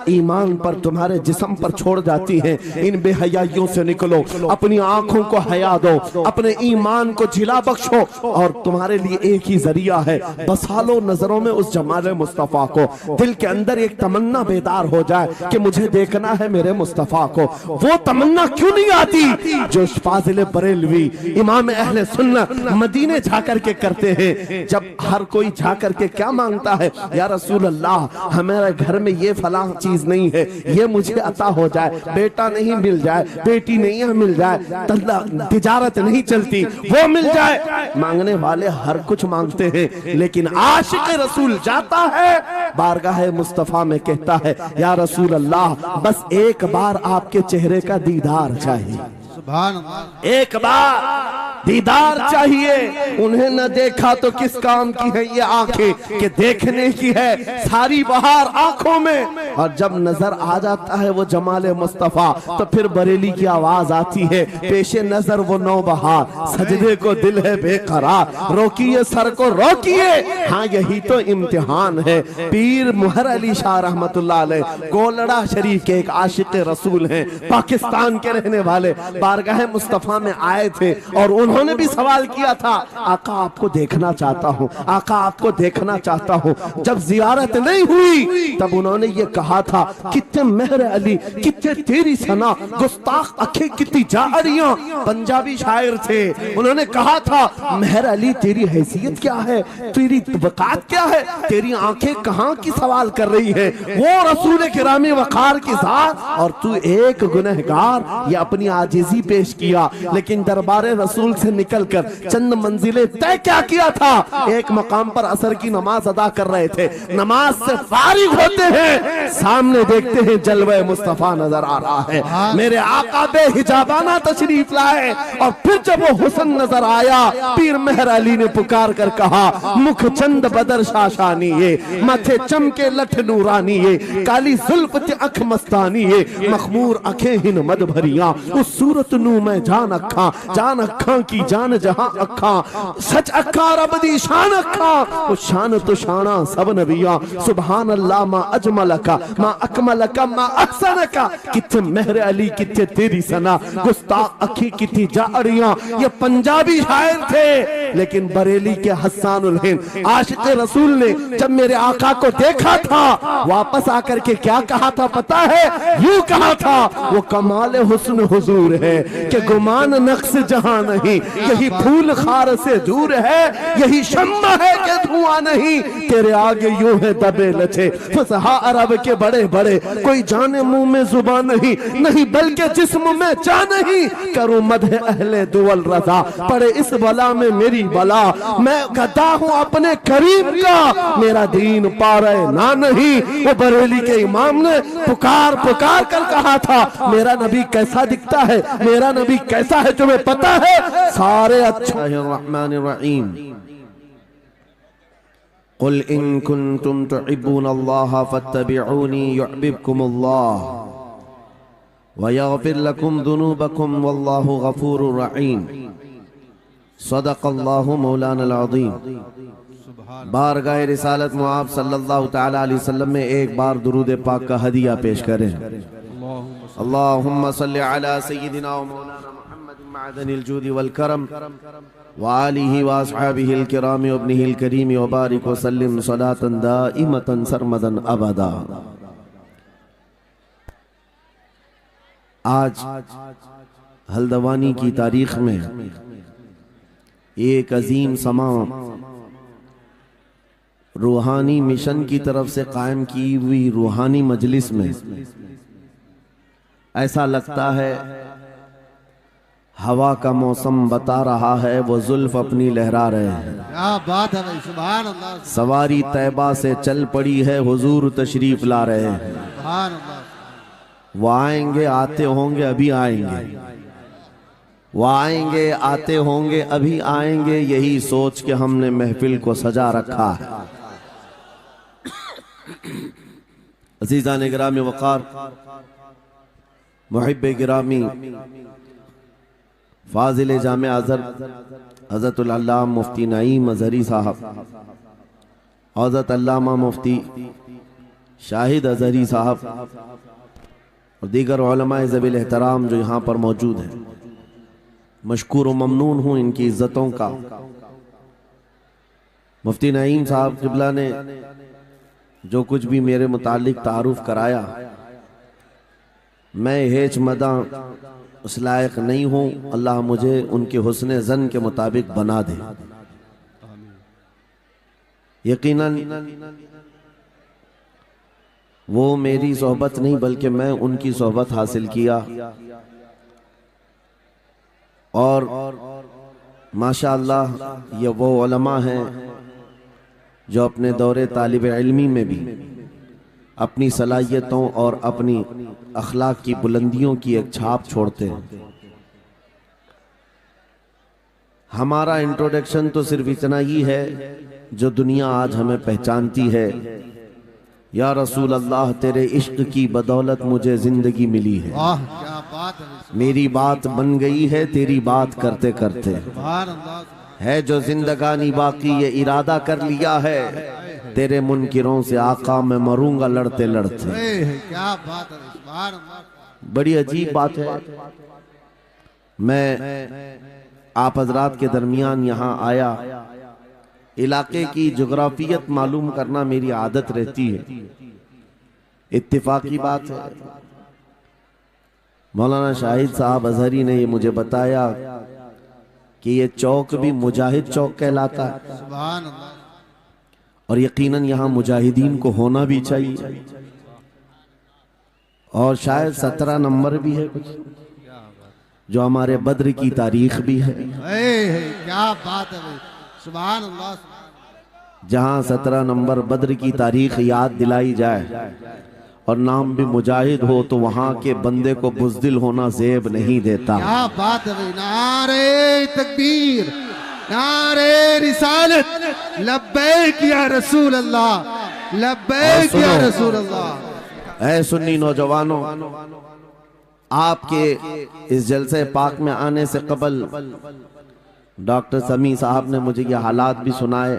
ईमान पर, तुम्हारे जिस्म पर छोड़ जाती है। इन बेहयाइयों से निकलो, अपनी आंखों को हया दो, अपने ईमान को झिला बख्शो, और तुम्हारे लिए एक ही जरिया है, बसा लो नजरों में उस जमाल मुस्तफा को। दिल के अंदर एक तमन्ना बेदार हो जाए कि मुझे देखना है मेरे मुस्तफा को। वो तमन्ना क्यों नहीं आती जो फाजिल बरेलवी इमाम अहले सुन्नत मदीने जाकर के करते हैं। जब हर कोई जाकर के क्या मांगता है, या रसूल अल्लाह हमारे घर में ये फलां चीज नहीं है, ये मुझे अता हो जाए, बेटा नहीं मिल जाए, बेटी नहीं मिल जाए, तिजारत नहीं चलती, वो मिल जाए। मांगने वाले हर कुछ मांगते हैं, लेकिन आशिक रसूल जाता है बारगाह मुस्तफा में, कहता है या रसूल अल्लाह बस एक बार आपके चेहरे का दीदार चाहिए, सुभान अल्लाह, एक बार दीदार चाहिए। उन्हें न देखा तो किस काम की है ये आंखें कि देखने की है सारी बहार आंखों में। और जब नजर आ जाता है वो जमाले मुस्तफा, तो फिर बरेली की आवाज आती है, पेशे नजर वो नौ बहार, सजदे को दिल है बेकरार, रोकिए सर को रोकिए, हाँ यही तो इम्तिहान है। पीर मुहर अली शाह रहमतुल्लाह अलैह गोलड़ा शरीफ के एक आशिक रसूल हैं, पाकिस्तान के रहने वाले, बारगाह मुस्तफा में आए थे और उन्होंने भी सवाल किया था, आका आपको देखना चाहता हूँ, आका आपको देखना चाहता हूँ। जब जियारत नहीं हुई तब उन्होंने ये कहा था, कितने मेहर अली, कितने तेरी सना, गुस्ताख अखे कितनी जारियां। पंजाबी शायर थे, उन्होंने कहा था मेहर अली तेरी हैसियत क्या है, तेरी वकात क्या है, तेरी आंखें कहाँ की सवाल कर रही है, वो रसूल किरामी वकार की जात, और तू एक गुनहगार। ये अपनी आजिजी पेश किया, लेकिन दरबारे रसूल से निकलकर चंद मंजिलें तय क्या किया था। एक मकाम पर असर की नमाज अदा कर रहे थे, नमाज से फारिग होते हैं, सामने देखते हैं जलवे मुस्तफा नजर आ रहा है, मेरे आका बेहिजाबाना तशरीफ लाए। और फिर जब वो हुस्न नजर आया, पीर मेहर अली ने पुकार कर कहा, मुख चंद बदर शाशानी ये, माथे चमके लठ नूरानी ये, काली जुल्फ ते अख मस्तानी ये, मखमूर अखे हिन मद भरिया, उस सूरत नू मैं जान अखा, जान अखा की जान जहां अखा, सच अखा रब दी शान अखा, उस शान तो शाना सब नबिया, सुभान अल्लाह मा अजमल का, मा अकमल का, मा अहसन का। कितने मेहर अली, कितने तेरी सना, गुस्ताख अखी कितनी जारियां। ये पंजाबी शायर थे, लेकिन बरेली के हस्सानुल हिंद आशिक रसूल ने जब मेरे आका को देखा था, वापस आकर के क्या कहा था पता है, यूं कहा था, वो कमाल हुस्न हुजूर है कि गुमान नक्श जहां नहीं, यही फूल खार से दूर है, यही शम्मा है कि धुआं नहीं, तेरे आगे यूं है दबे लचे फसहा अरब के बड़े बड़े, कोई जाने मुंह में जुबान नहीं, नहीं बल्कि जिस्म में जा नहीं, करूं मदह अहले दुवल रजा, पड़े इस बला में मेरी बला, मैं गदा हूं अपने करीम का, मेरा दीन पा रहे ना नहीं। वो बरेली के इमाम ने पुकार पुकार कर कहा था, मेरा नबी कैसा दिखता है, मेरा नबी कैसा है तुम्हें पता है? सारे अच्छा रहमानिर्रहीम, कुल इन कुंतुम तुहिब्बूनल्लाह फत्तबिऊनी युहब्बुकुमुल्लाह व यगफिर लकुम दुनूबकुम वल्लाहु गफूरुर रहीम। सदक़ल्लाहु मौलाना अज़ीम। बारगाह रिसालत मुआब सल्लल्लाहु तआला अलैहि वसल्लम में एक बार दुरूद पाक का हदिया पेश करें। अल्लाहुम्मा सल्लि अला सय्यिदिना व मौलाना मुहम्मदिन मअदनिल जूदि वल करम व आलिहि व अस्हाबिहिल किराम व इब्निहिल करीम व बारिक व सल्लिम सलातन दाइमतन सरमदन अबदा। आज हल्द्वानी की तारीख में एक अजीम समा रूहानी मिशन की तरफ से कायम की हुई रूहानी मजलिस में ऐसा लगता है हवा का मौसम बता रहा है, वो जुल्फ अपनी लहरा रहे हैं। क्या बात है भाई, सुभान अल्लाह। सवारी तैबा से चल पड़ी है, हुजूर तशरीफ ला रहे हैं। सुभान अल्लाह। वो आएंगे, आते होंगे, अभी आएंगे, वो आएंगे, आते होंगे, अभी आएंगे, यही सोच के हमने महफिल को सजा रखा है। अज़ीज़ान गिरामी वक़ार, मुहिब्बे गिरामी, फाजिल जामे आज़र हज़रतुल अल्लामा मुफ्ती नईम अज़हरी साहब हज़रत अल्लामा मुफ्ती शाहिद अज़हरी साहब और दीगर उलमाए ज़वील एहतराम जो यहाँ पर मौजूद हैं, मशकूर व ममनून हूँ इनकी इज़्ज़तों का। मुफ्ती नईम साहब क़िबला ने जो कुछ भी मेरे मुतालिक तारुफ कराया, मैं हेच मदा उस लायक नहीं हूँ। अल्लाह मुझे उनके हुस्न ज़न के मुताबिक बना दे। यकीनन वो मेरी सोहबत नहीं बल्कि मैं उनकी सोहबत हासिल किया, और माशाअल्लाह ये वो उलमा हैं जो अपने दौरे तालिब इल्मी में भी अपनी सलाहियतों और अपनी अखलाक की बुलंदियों की एक छाप छोड़ते हैं। हमारा इंट्रोडक्शन तो सिर्फ इतना ही है जो दुनिया आज हमें पहचानती है। या रसूल अल्लाह, तेरे इश्क की बदौलत मुझे जिंदगी मिली है। वाह क्या बात है। मेरी बात बन गई है तेरी बात करते करते। है जो जिंदगानी बाकी ये इरादा कर लिया है, तेरे मुनकिरों से आका मैं मरूंगा लड़ते लड़ते। क्या बात है। बड़ी अजीब बात है। मैं आप हजरात के दरमियान यहाँ आया, इलाके की जोग्राफियत मालूम करना मेरी आदत रहती है। इत्तेफाकी बात है, मौलाना शाहिद साहब अजहरी ने ये मुझे बताया कि ये चौक भी मुजाहिद चौक कहलाता है, सुभान अल्लाह। और यकीनन यहाँ मुजाहिदीन को होना भी चाहिए। और शायद 17 नंबर भी है कुछ, जो हमारे बद्र की तारीख भी है। क्या बात है भाई, सुभान अल्लाह। जहाँ 17 नंबर बद्र की तारीख याद दिलाई जाए और नाम भी मुजाहिद हो, तो वहाँ के बंदे को बुज़दिल होना ज़ेब नहीं देता। क्या बात है भाई। नारे तकबीर, नारे रिसालत, लब्बैक या रसूल अल्लाह, लब्बैक या रसूल अल्लाह। ऐ सुन्नी नौजवानों, आपके इस जलसे पाक में आने से कबल डॉक्टर समी साहब ने मुझे ये हालात भी सुनाए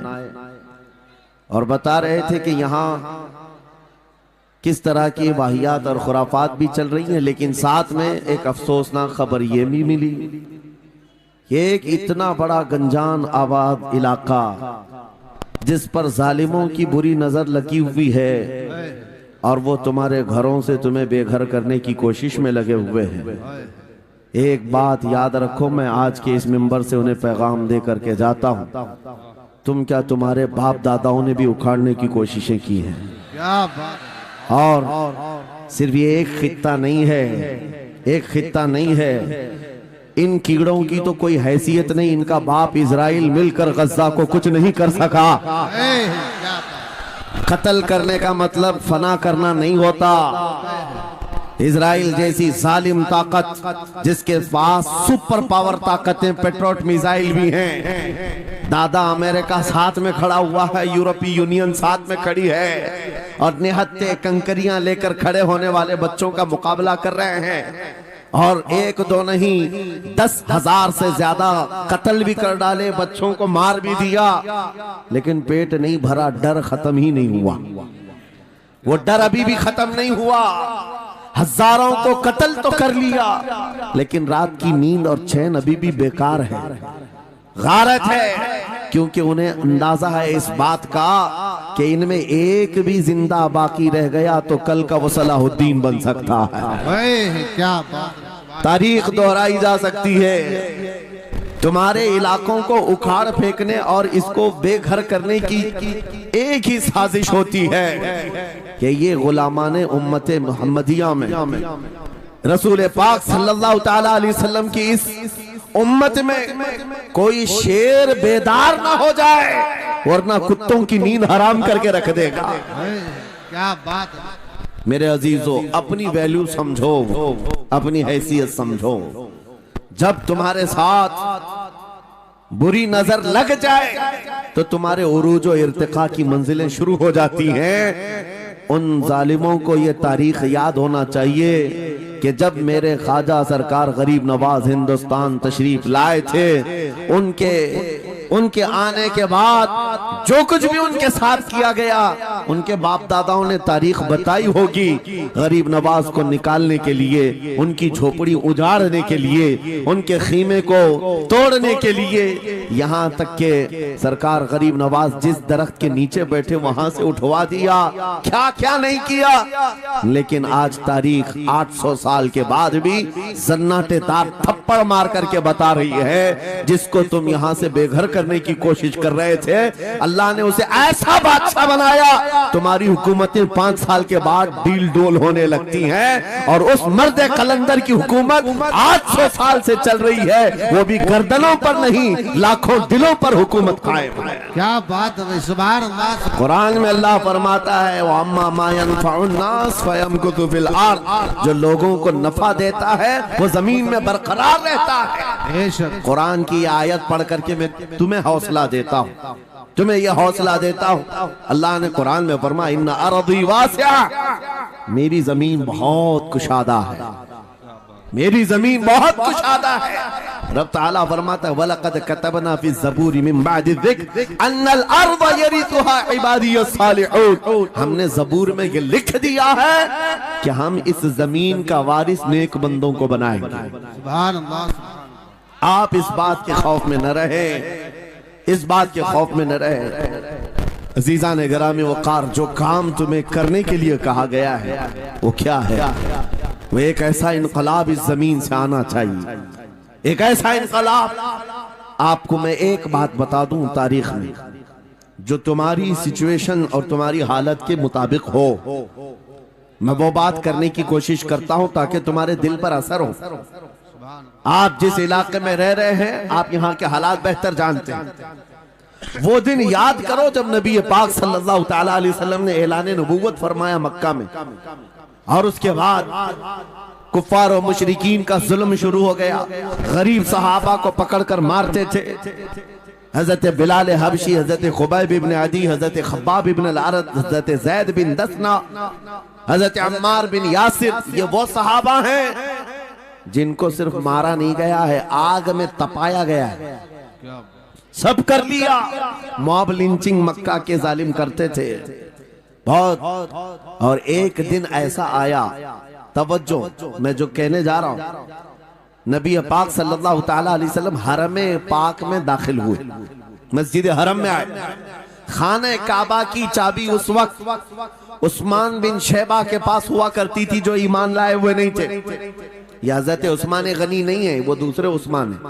और बता रहे थे कि यहाँ किस तरह की वाहियात और खुराफात भी चल रही हैं। लेकिन साथ में एक अफसोसनाक खबर ये भी मिली कि एक इतना बड़ा गंजान आबाद इलाका जिस पर जालिमों की बुरी नजर लगी हुई है और वो तुम्हारे घरों से तुम्हें बेघर करने की कोशिश में लगे हुए हैं। एक बात याद रखो, मैं आज के इस मिंबर से उन्हें पैगाम दे करके जाता हूँ, तुम क्या तुम्हारे बाप दादाओं ने भी उखाड़ने की कोशिशें की हैं। क्या बात। और सिर्फ ये एक खित्ता नहीं है, एक खित्ता नहीं है, इन कीड़ों की तो कोई हैसियत नहीं। इनका बाप इजराइल मिलकर गज्जा को कुछ नहीं कर सका। कत्ल करने का मतलब फना करना नहीं होता। इजराइल जैसी जालिम ताकत जिसके पास सुपर पावर ताकतें, पेट्रोट मिसाइल भी हैं, दादा अमेरिका साथ में खड़ा हुआ है, यूरोपीय यूनियन साथ में खड़ी है और निहत्ते कंकरियां लेकर खड़े होने वाले बच्चों का मुकाबला कर रहे हैं। और एक दो नहीं 10,000 से ज्यादा कत्ल भी कर डाले, बच्चों को मार भी दिया, लेकिन पेट नहीं भरा, डर खत्म ही नहीं हुआ। वो डर अभी भी खत्म नहीं हुआ। हजारों को कत्ल तो कर लिया, लेकिन रात की नींद और चैन अभी भी बेकार है, गारत है, क्योंकि उन्हें अंदाजा है इस बात का कि इनमें एक भी जिंदा बाकी रह गया तो कल का वो सलाहुद्दीन बन सकता है। क्या बात। तारीख दोहराई जा सकती है। तुम्हारे इलाकों को उखाड़ फेंकने और इसको बेघर करने की एक ही साजिश होती है कि ये गुलामाने उम्मत मुहम्मदिया में रसूल पाक सल्लल्लाहु ताला अलैहि वसल्लम की इस उम्मत में कोई शेर बेदार ना हो जाए, वरना कुत्तों की नींद हराम करके रख देगा। क्या बात। मेरे अजीजों, अपनी वैल्यू समझो, अपनी हैसियत समझो। जब तुम्हारे साथ बुरी नजर लग जाए तो तुम्हारे उरूज और इर्तिका की मंजिलें शुरू हो जाती हैं। उन जालिमों को ये तारीख याद होना चाहिए कि जब मेरे ख्वाजा सरकार गरीब नवाज हिंदुस्तान तशरीफ लाए थे, उनके आने के बाद जो कुछ भी उनके साथ किया गया, उनके बाप दादाओं ने तारीख बताई होगी। गरीब नवाज को निकालने के लिए, उनकी झोपड़ी उजाड़ने के लिए, उनके खीमे को तोड़ने के लिए, यहाँ तक के सरकार गरीब नवाज जिस दरख्त के नीचे बैठे वहां से उठवा दिया, क्या क्या नहीं किया। लेकिन आज तारीख 800 साल के बाद भी सन्नाटेदार थप्पड़ मार करके बता रही है, जिसको तुम यहाँ से बेघर करने की कोशिश कर रहे थे, अल्लाह ने उसे ऐसा बादशाह बनाया। तुम्हारी हुकूमतें 5 साल के बाद डील डोल होने लगती हैं, और उस मर्द कलंदर की हुकूमत 800 साल से चल रही है, वो भी गर्दनों पर नहीं, लाखों दिलों पर हुकूमत कायम है। क्या बात है, सुभान अल्लाह। कुरान में अल्लाह फरमाता है, वो अम्मा मा यनफउन नास फयमकुतु फिल अर्द, जो लोगों को नफा देता है वो जमीन में बरकरार रहता है। कुरान की आयत पढ़ करके मैं तुम्हें हौसला देता हूँ, तुम्हें यह हौसला देता हूँ। अल्लाह ने कुरान में फरमाया, इन्ना अर्दी वासिआ, मेरी जमीन बहुत कुशादा है, मेरी जमीन बहुत कुशादा है। रब ताला फरमाता है, वलक़द कतबना फी ज़बूरी मिन बादि ज़िक्र अन्नल अर्ज़ यरिथुहा इबादियस सालिहून, हमने ज़बूर में ये लिख दिया है कि हम इस जमीन का वारिस नेक बंदों को बनाएंगे। सुभान अल्लाह। आप इस बात के खौफ में न रहे, इस बात के खौफ में न रहे। अजीजा ने गिरामी वक़ार, जो काम तुम्हें करने के लिए कहा गया है वो क्या है? वो एक ऐसा इनकलाब इस जमीन से आना चाहिए, एक ऐसा इनकलाब। आपको मैं एक बात बता दूं तारीख में, जो तुम्हारी सिचुएशन और तुम्हारी हालत के मुताबिक हो, मैं वो बात करने की कोशिश करता हूं ताकि तुम्हारे दिल पर असर हो। आप जिस इलाके में रह रहे हैं, आप यहाँ के हालात बेहतर जानते हैं। वो दिन याद करो जब नबी पाक सल्लल्लाहु तआला अलैहि वसल्लम ने ऐलान नबूवत फरमाया मक्का में, और उसके बाद कुफ्फार और मुशरिकीन का जुल्म शुरू हो गया। गरीब सहाबा को पकड़कर मारते थे। हजरत बिलाल हबशी, हजरत खुबैब इब्न अदी, हजरत खब्बाब इब्न अल-अरद, हजरत जैद बिन दसना, हजरत अम्मार बिन यासिर, ये वो सहाबा हैं जिनको सिर्फ मारा नहीं गया है, आग में तपाया गया है। सब कर लिया। मॉब लिंचिंग मक्का के जालिम करते थे बहुत। और एक दिन ऐसा आया, तवज्जो, मैं जो कहने जा रहा हूं, नबी पाक सल्लल्लाहु तआला अलैहि वसल्लम हरम पाक में दाखिल हुए, मस्जिद हरम में आए। खाने काबा की चाबी उस वक्त उस्मान बिन शैबा के पास हुआ करती थी, जो ईमान लाए हुए नहीं थे। ये हजरत उस्मान गनी नहीं है, वो दूसरे उस्मान है।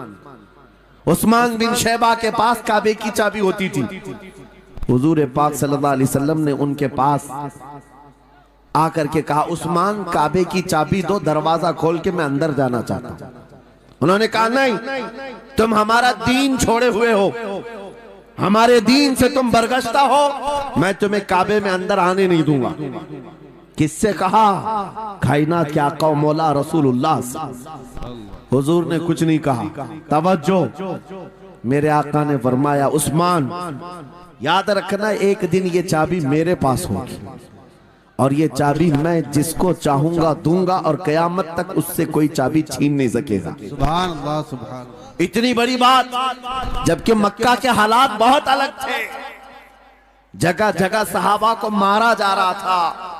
उस्मान बिन शैबा के पास काबे की चाबी होती थी। हुजूर पाक सल्लल्लाहु अलैहि वसल्लम ने उनके पास आकर के कहा, उस्मान काबे की चाबी दो, दरवाजा खोल के मैं अंदर जाना चाहता हूं। उन्होंने कहा, नहीं, तुम हमारा दीन छोड़े हुए हो, हमारे दीन से तुम बरगश्ता हो, मैं तुम्हें काबे में अंदर आने नहीं दूंगा। किससे कहा? कायनात के आका मौला रसूलुल्लाह। हुजूर ने कुछ नहीं कहा। तवज्जो, मेरे आका ने फरमाया, उस्मान याद रखना, एक दिन ये चाबी मेरे पास होगी, और ये चाबी मैं जिसको चाहूंगा दूंगा, और कयामत तक उससे कोई चाबी छीन नहीं सकेगा। सुभान अल्लाह, सुभान। इतनी बड़ी बात, जबकि मक्का के हालात बहुत अलग थे। जगह जगह सहाबा को मारा जा रहा था,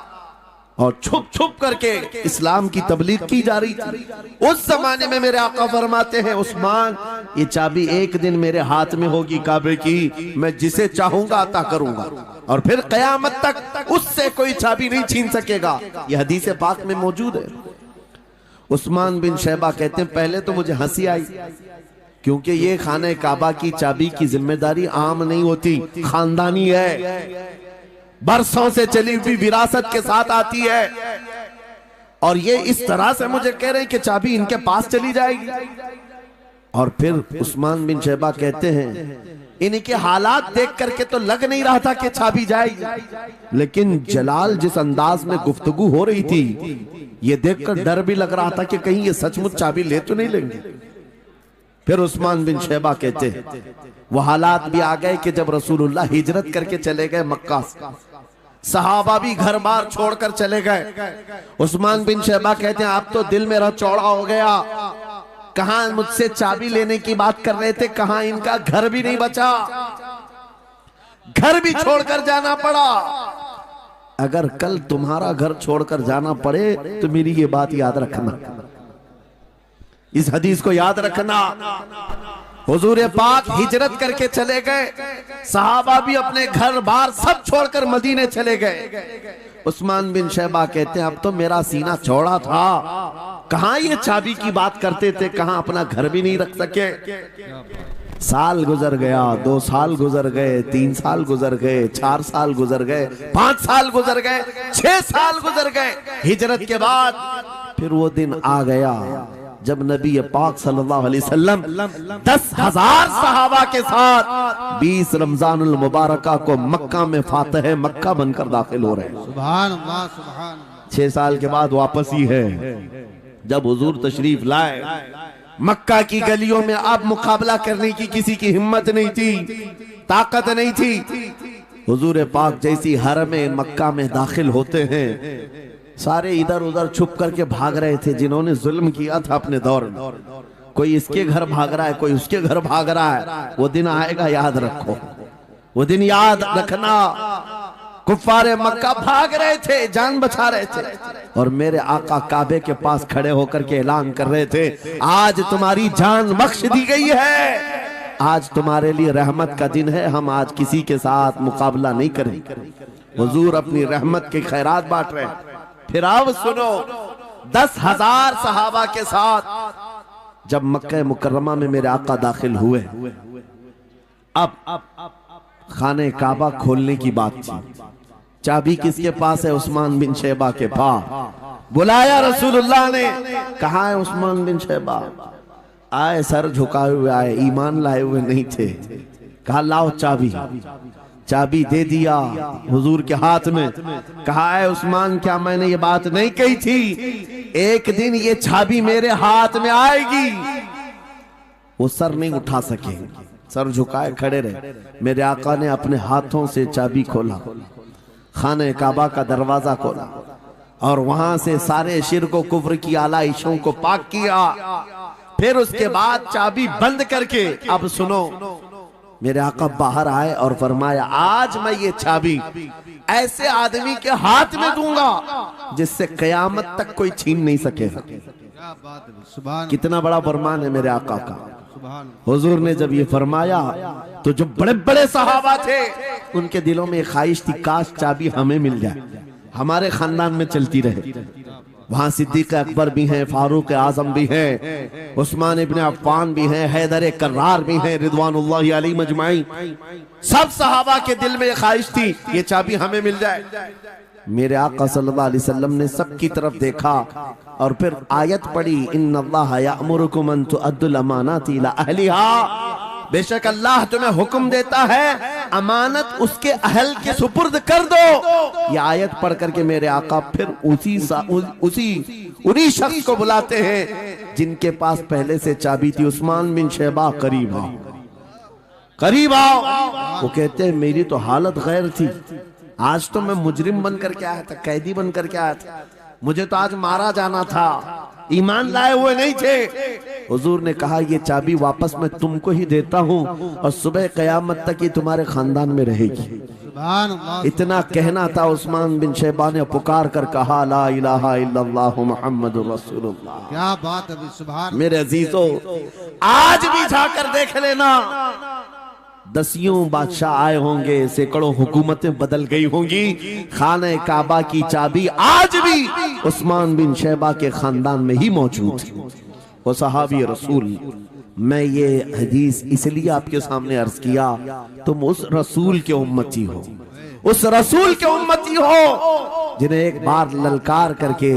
और छुप छुप करके इस्लाम की तबलीग की जा रही थी। उस जमाने में मेरे आका फरमाते हैं, उस्मान ये चाबी एक दिन मेरे हाथ में होगी काबे की, मैं जिसे चाहूंगा अता करूंगा, और फिर कयामत तक उससे कोई चाबी नहीं छीन सकेगा। यह हदीस पाक में मौजूद है। उस्मान बिन शैबा कहते हैं, पहले तो मुझे हंसी आई, क्योंकि ये खाने काबा की चाबी की जिम्मेदारी आम नहीं होती, खानदानी है, बरसों से चली हुई विरासत के साथ आती है। और ये इस तरह से मुझे कह रहे हैं कि चाबी इनके पास चली जाएगी। और फिर उस्मान बिन शैबा कहते हैं, इनके हालात देख करके तो लग नहीं रहा था कि चाबी जाएगी, लेकिन जलाल जिस अंदाज में गुफ्तगू हो रही थी, ये देखकर डर भी लग रहा था कि कहीं ये सचमुच चाबी ले तो नहीं लेंगे। फिर उस्मान बिन शैबा कहते हैं, वो हालात भी आ गए कि जब रसूलुल्लाह हिजरत करके चले गए मक्का से, सहाबा भी घर बार छोड़कर चले गए। उस्मान बिन शैबा कहते हैं, आप तो दिल मेरा चौड़ा हो गया, कहां मुझसे चाबी लेने की बात कर रहे थे, कहां इनका घर भी नहीं बचा। घर भी छोड़कर जाना पड़ा। अगर कल तुम्हारा घर छोड़कर जाना पड़े तो मेरी ये बात याद रखना, इस हदीस को याद रखना। हुजूर पाक हिजरत करके चले गए, सहाबा भी अपने घर बार सब छोड़कर मदीने चले गए। उस्मान बिन शैबा कहते हैं अब तो मेरा सीना चौड़ा था, कहां ये चाबी की बात करते थे, कहां अपना घर भी नहीं रख सके। साल गुजर गया, 2 साल गुजर गए, 3 साल गुजर गए, 4 साल गुजर गए, 5 साल गुजर गए, 6 साल गुजर गए। हिजरत के बाद फिर वो दिन आ गया जब नबी पाक सल्लल्लाहु अलैहि वसल्लम 10,000 सहाबा के साथ 20 रमजानुल मुबारका को मक्का में फातह मक्का बनकर दाखिल हो रहे हैं। सुभान अल्लाह, सुभान अल्लाह। 6 साल के बाद वापस ही है जब हुजूर तशरीफ लाए। मक्का की गलियों में अब मुकाबला करने की किसी की हिम्मत नहीं थी, ताकत नहीं थी। हुजूर पाक जैसी हरम मक्का में दाखिल होते हैं, सारे इधर उधर छुप करके भाग रहे थे जिन्होंने जुल्म किया था अपने दौर में। कोई इसके घर भाग रहा है, कोई उसके घर भाग रहा है। वो दिन आएगा, याद रखो, वो दिन याद रखना। कुफ्फारे मक्का भाग रहे थे, जान बचा रहे थे, और मेरे आका काबे के पास खड़े होकर के ऐलान कर रहे थे आज तुम्हारी जान बख्श दी गई है, आज तुम्हारे लिए रहमत का दिन है, हम आज किसी के साथ मुकाबला नहीं करेंगे। हुजूर अपनी रहमत के खैरात बांट रहे हैं। फिर अब सुनो, 10,000 सहाबा के साथ जब मक्का मुकर्रमा में मेरे आका दाखिल हुए, अब खाने काबा खोलने की बात थी। चाबी किसके पास है? उस्मान बिन शैबा के पास। बुलाया रसूलुल्लाह ने, कहा है उस्मान बिन शैबा? आए, सर झुकाए हुए आए, ईमान लाए हुए नहीं थे। कहा लाओ चाबी। चाबी दे दिया हुजूर के हाथ में। कहा है उस्मान, क्या मैंने ये बात नहीं कही थी एक दिन ये चाबी मेरे हाथ में आएगी? वो सर नहीं उठा सके, सर झुकाए खड़े रहे। मेरे आका ने अपने हाथों से चाबी खोला, खाने काबा का दरवाजा खोला, और वहां से सारे शिर्क व कुफ्र की आलाइशों को पाक किया। फिर उसके बाद चाबी बंद करके, अब सुनो, मेरे आका बाहर आए और फरमाया आज मैं ये चाबी ऐसे आदमी के हाथ में दूंगा जिससे कयामत तक कोई छीन नहीं सकेगा। कितना बड़ा फरमान है मेरे आका का। हुजूर ने जब ये फरमाया तो जो बड़े बड़े सहाबा थे उनके दिलों में ख्वाहिश थी काश चाबी हमें मिल जाए, हमारे खानदान में चलती रहे। वहां सिद्दीक अकबर भी हैं, फारूक आजम भी हैं, उस्मान इब्न अफ्फान भी हैं, हैदर कर्रार भी हैं, रिदवानुल्लाहि अलैहि मजमाइन। सब सहाबा के दिल में ख्वाहिश थी ये चाबी हमें मिल जाए। मेरे आका सल्लल्लाहु अलैहि वसल्लम ने सबकी तरफ देखा और फिर आयत पढ़ी, इन्नल्लाह यअमुरुकुम अन तुअद्दुल अमानाति इला अहलिहा, बेशक अल्लाह तुम्हें हुक्म देता है अमानत उसके अहल के सुपुर्द कर दो। ये आयत पढ़ करके मेरे आका फिर उन्हीं शख्स को बुलाते हैं जिनके पास पहले से चाबी थी। उस्मान बिन शैबा, करीब आओ, करीब आओ। वो कहते हैं मेरी तो हालत गैर थी, आज तो मैं मुजरिम बन करके आया था, कैदी बन करके आया था, मुझे तो आज मारा जाना था, ईमान लाए हुए नहीं थे। हुजूर ने कहा ये चाबी वापस मैं तुमको ही देता हूँ और सुबह कयामत तक ये तुम्हारे खानदान में रहेगी। इतना कहना था, उस्मान बिन शैबा ने पुकार कर कहा ला इलाहा इल्लल्लाह मुहम्मदुर रसूलुल्लाह। क्या बात है, सुभान। मेरे अजीजों, आज भी जाकर देख लेना, दसियों बादशाह आए होंगे, सैकड़ों हुकूमतें बदल गई होंगी, खाने काबा की चाबी आज भी उस्मान बिन शैबा के खानदान में ही मौजूद है। वो सहाबी रसूल। मैं ये हदीस इसलिए आपके सामने अर्ज किया, तुम उस रसूल के उम्मती हो, उस रसूल के उम्मती हो जिन्हें एक बार ललकार करके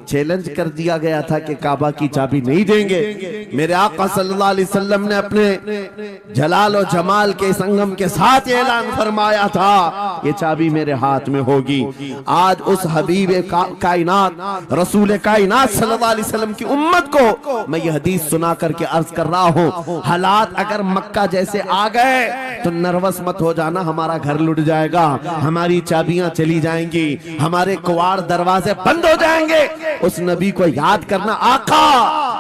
चैलेंज कर दिया गया था कि काबा की चाबी नहीं देंगे। मेरे आका सल्लल्लाहु अलैहि वसल्लम ने अपने जलाल और जमाल के संगम के साथ ऐलान फरमाया था ये चाबी मेरे हाथ में होगी। आज उस हबीब कायनात रसूल कायनात सल्लल्लाहु अलैहि वसल्लम की उम्मत को मैं ये हदीस सुना करके अर्ज कर रहा हूँ, हालात अगर मक्का जैसे आ गए तो नर्वस मत हो जाना, हमारा घर लुट जाएगा, हमारी चाबियां चली जाएंगी, हमारे कुवाड़ दरवाजे बंद हो जाएंगे। उस नबी को याद करना, आका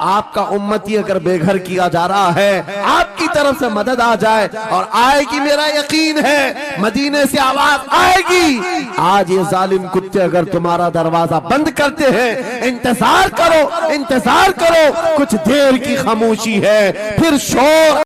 आपका उम्मती अगर बेघर किया जा रहा है, आपकी तरफ से मदद आ जाए और आएगी, मेरा यकीन है मदीने से आवाज आएगी। आज ये जालिम कुत्ते अगर तुम्हारा दरवाजा बंद करते हैं, इंतजार करो, इंतजार करो, कुछ देर की खामोशी है, फिर शोर